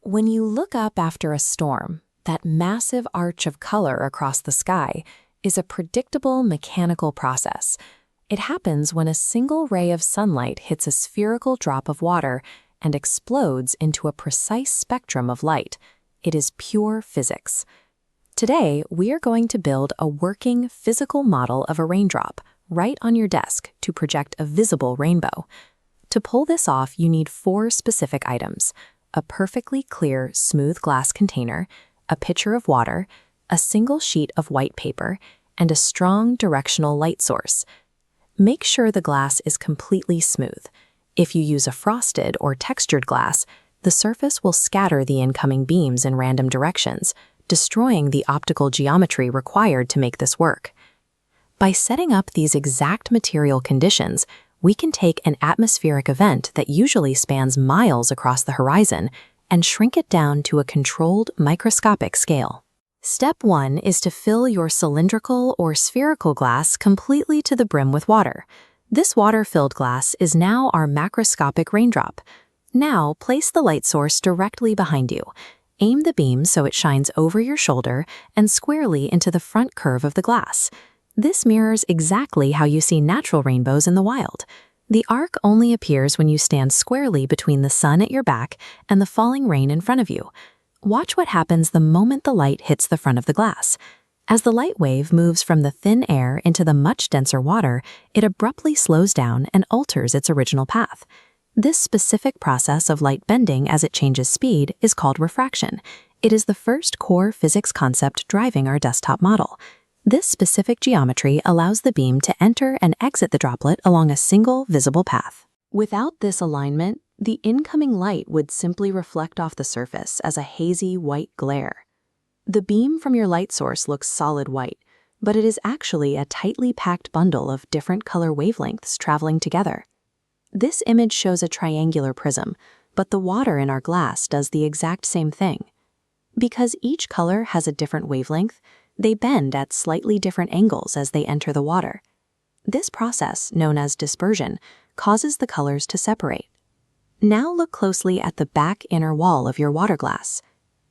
When you look up after a storm, that massive arch of color across the sky is a predictable mechanical process. It happens when a single ray of sunlight hits a spherical drop of water and explodes into a precise spectrum of light. It is pure physics. Today, we are going to build a working physical model of a raindrop right on your desk to project a visible rainbow. To pull this off, you need 4 specific items: a perfectly clear, smooth glass container, a pitcher of water, a single sheet of white paper, and a strong directional light source. Make sure the glass is completely smooth. If you use a frosted or textured glass, the surface will scatter the incoming beams in random directions, destroying the optical geometry required to make this work. By setting up these exact material conditions, we can take an atmospheric event that usually spans miles across the horizon and shrink it down to a controlled microscopic scale. Step 1 is to fill your cylindrical or spherical glass completely to the brim with water. This water-filled glass is now our macroscopic raindrop. Now, place the light source directly behind you. Aim the beam so it shines over your shoulder and squarely into the front curve of the glass. This mirrors exactly how you see natural rainbows in the wild. The arc only appears when you stand squarely between the sun at your back and the falling rain in front of you. Watch what happens the moment the light hits the front of the glass. As the light wave moves from the thin air into the much denser water, it abruptly slows down and alters its original path. This specific process of light bending as it changes speed is called refraction. It is the first core physics concept driving our desktop model. This specific geometry allows the beam to enter and exit the droplet along a single visible path. Without this alignment, the incoming light would simply reflect off the surface as a hazy white glare. The beam from your light source looks solid white, but it is actually a tightly packed bundle of different color wavelengths traveling together. This image shows a triangular prism, but the water in our glass does the exact same thing. Because each color has a different wavelength, they bend at slightly different angles as they enter the water. This process, known as dispersion, causes the colors to separate. Now look closely at the back inner wall of your water glass.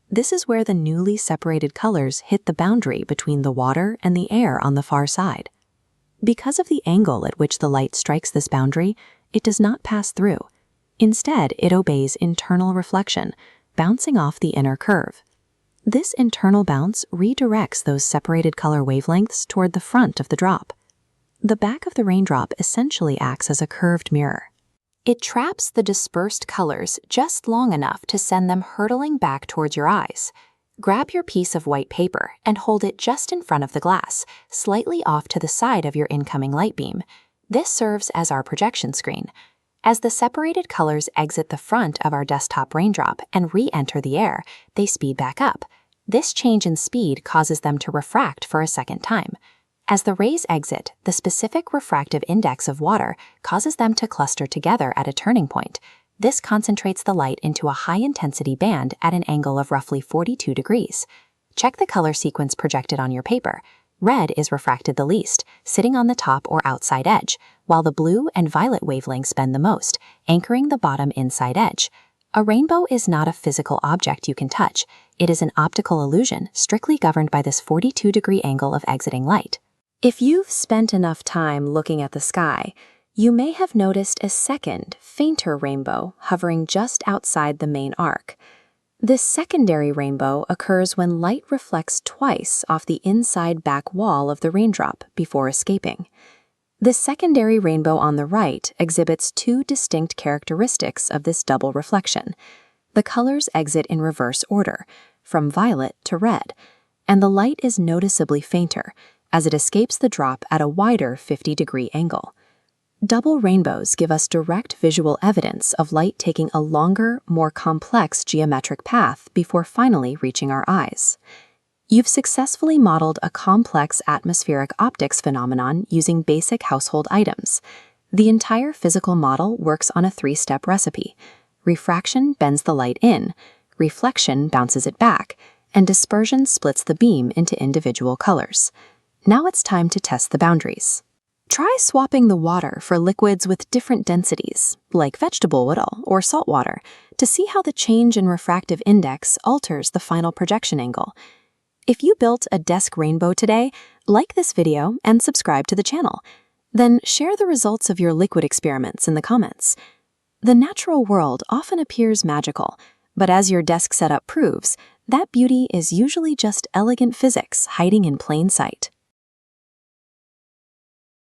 This is where the newly separated colors hit the boundary between the water and the air on the far side. Because of the angle at which the light strikes this boundary, it does not pass through. Instead, it obeys internal reflection, bouncing off the inner curve. This internal bounce redirects those separated color wavelengths toward the front of the drop. The back of the raindrop essentially acts as a curved mirror. It traps the dispersed colors just long enough to send them hurtling back towards your eyes. Grab your piece of white paper and hold it just in front of the glass, slightly off to the side of your incoming light beam. This serves as our projection screen. As the separated colors exit the front of our desktop raindrop and re-enter the air, they speed back up. This change in speed causes them to refract for a second time. As the rays exit, the specific refractive index of water causes them to cluster together at a turning point. This concentrates the light into a high-intensity band at an angle of roughly 42 degrees. Check the color sequence projected on your paper. Red is refracted the least, sitting on the top or outside edge, while the blue and violet wavelengths bend the most, anchoring the bottom inside edge. A rainbow is not a physical object you can touch. It is an optical illusion strictly governed by this 42-degree angle of exiting light. If you've spent enough time looking at the sky, you may have noticed a second, fainter rainbow hovering just outside the main arc. This secondary rainbow occurs when light reflects twice off the inside back wall of the raindrop before escaping. The secondary rainbow on the right exhibits 2 distinct characteristics of this double reflection. The colors exit in reverse order, from violet to red, and the light is noticeably fainter, as it escapes the drop at a wider 50-degree angle. Double rainbows give us direct visual evidence of light taking a longer, more complex geometric path before finally reaching our eyes. You've successfully modeled a complex atmospheric optics phenomenon using basic household items. The entire physical model works on a 3-step recipe. Refraction bends the light in, reflection bounces it back, and dispersion splits the beam into individual colors. Now it's time to test the boundaries. Try swapping the water for liquids with different densities, like vegetable oil or salt water, to see how the change in refractive index alters the final projection angle. If you built a desk rainbow today, like this video and subscribe to the channel. Then share the results of your liquid experiments in the comments. The natural world often appears magical, but as your desk setup proves, that beauty is usually just elegant physics hiding in plain sight.